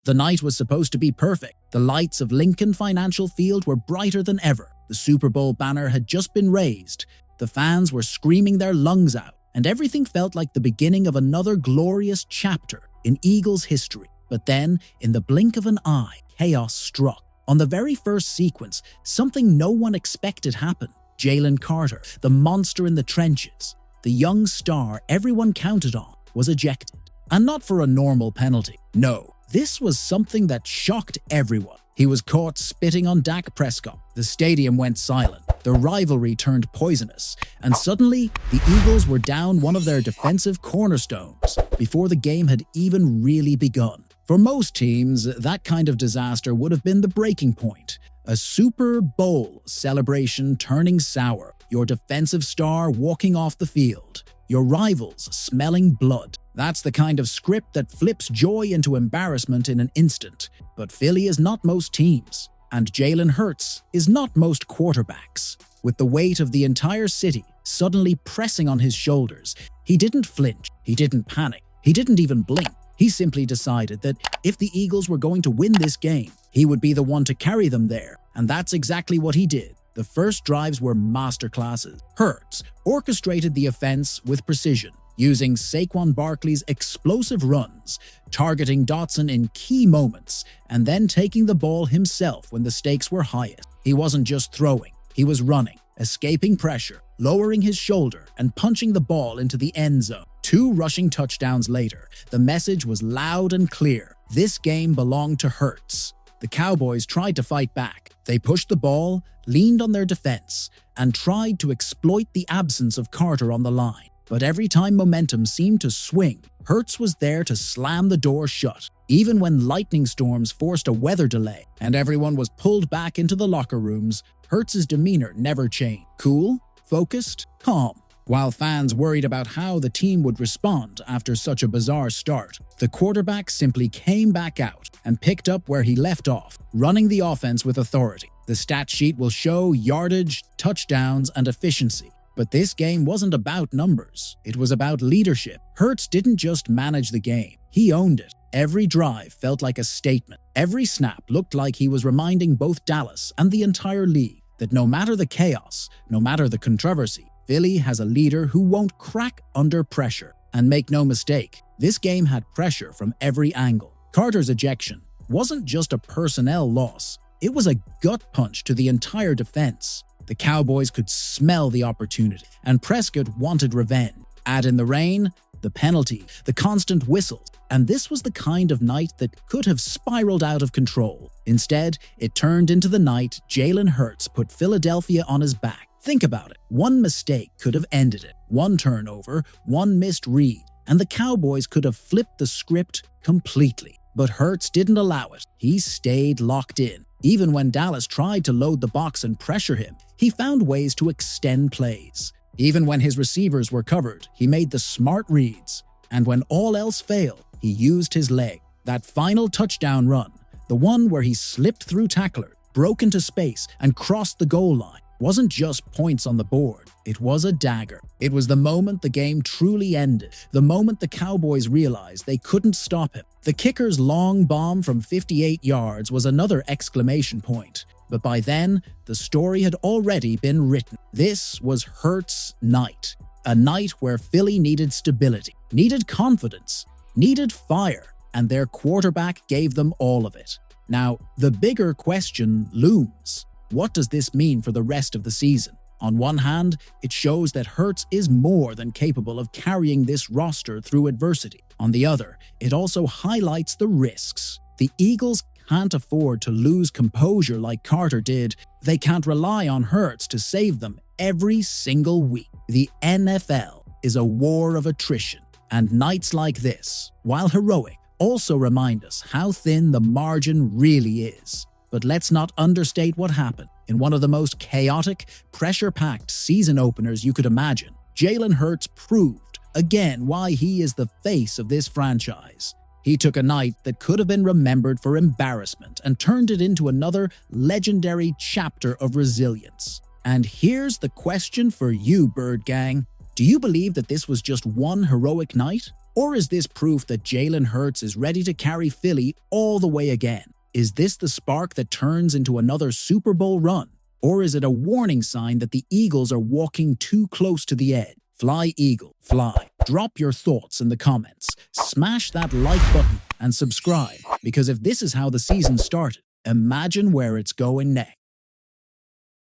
The night was supposed to be perfect. The lights of Lincoln Financial Field were brighter than ever. The Super Bowl banner had just been raised. The fans were screaming their lungs out, and everything felt like the beginning of another glorious chapter in Eagles history. But then, in the blink of an eye, chaos struck. On the very first sequence, something no one expected happened. Jalen Carter, the monster in the trenches, the young star everyone counted on, was ejected. And not for a normal penalty. No, this was something that shocked everyone. He was caught spitting on Dak Prescott. The stadium went silent. The rivalry turned poisonous. And suddenly, the Eagles were down one of their defensive cornerstones before the game had even really begun. For most teams, that kind of disaster would have been the breaking point. A Super Bowl celebration turning sour, your defensive star walking off the field, your rivals smelling blood. That's the kind of script that flips joy into embarrassment in an instant. But Philly is not most teams, and Jalen Hurts is not most quarterbacks. With the weight of the entire city suddenly pressing on his shoulders, he didn't flinch, he didn't panic, he didn't even blink. He simply decided that if the Eagles were going to win this game, he would be the one to carry them there, and that's exactly what he did. The first drives were masterclasses. Hurts orchestrated the offense with precision, using Saquon Barkley's explosive runs, targeting Dotson in key moments, and then taking the ball himself when the stakes were highest. He wasn't just throwing, he was running, escaping pressure, lowering his shoulder, and punching the ball into the end zone. 2 rushing touchdowns later, the message was loud and clear. This game belonged to Hurts. The Cowboys tried to fight back. They pushed the ball, leaned on their defense, and tried to exploit the absence of Carter on the line. But every time momentum seemed to swing, Hurts was there to slam the door shut. Even when lightning storms forced a weather delay and everyone was pulled back into the locker rooms, Hurts' demeanor never changed. Cool, focused, calm. While fans worried about how the team would respond after such a bizarre start, the quarterback simply came back out and picked up where he left off, running the offense with authority. The stat sheet will show yardage, touchdowns, and efficiency. But this game wasn't about numbers. It was about leadership. Hurts didn't just manage the game. He owned it. Every drive felt like a statement. Every snap looked like he was reminding both Dallas and the entire league that no matter the chaos, no matter the controversy, Philly has a leader who won't crack under pressure. And make no mistake, this game had pressure from every angle. Carter's ejection wasn't just a personnel loss. It was a gut punch to the entire defense. The Cowboys could smell the opportunity, and Prescott wanted revenge. Add in the rain, the penalty, the constant whistles, and this was the kind of night that could have spiraled out of control. Instead, it turned into the night Jalen Hurts put Philadelphia on his back. Think about it. One mistake could have ended it. One turnover, one missed read, and the Cowboys could have flipped the script completely. But Hurts didn't allow it. He stayed locked in. Even when Dallas tried to load the box and pressure him, he found ways to extend plays. Even when his receivers were covered, he made the smart reads. And when all else failed, he used his leg. That final touchdown run, the one where he slipped through tacklers, broke into space, and crossed the goal line, wasn't just points on the board. It was a dagger. It was the moment the game truly ended, the moment the Cowboys realized they couldn't stop him. The kicker's long bomb from 58 yards was another exclamation point. But by then, the story had already been written. This was Hurts' night. A night where Philly needed stability, needed confidence, needed fire, and their quarterback gave them all of it. Now, the bigger question looms. What does this mean for the rest of the season? On one hand, it shows that Hurts is more than capable of carrying this roster through adversity. On the other, it also highlights the risks. The Eagles can't afford to lose composure like Carter did. They can't rely on Hurts to save them every single week. The NFL is a war of attrition, and nights like this, while heroic, also remind us how thin the margin really is. But let's not understate what happened. In one of the most chaotic, pressure-packed season openers you could imagine, Jalen Hurts proved again why he is the face of this franchise. He took a night that could have been remembered for embarrassment and turned it into another legendary chapter of resilience. And here's the question for you, Bird Gang. Do you believe that this was just one heroic night? Or is this proof that Jalen Hurts is ready to carry Philly all the way again? Is this the spark that turns into another Super Bowl run? Or is it a warning sign that the Eagles are walking too close to the edge? Fly, Eagle, fly. Drop your thoughts in the comments, smash that like button, and subscribe, because if this is how the season started, imagine where it's going next.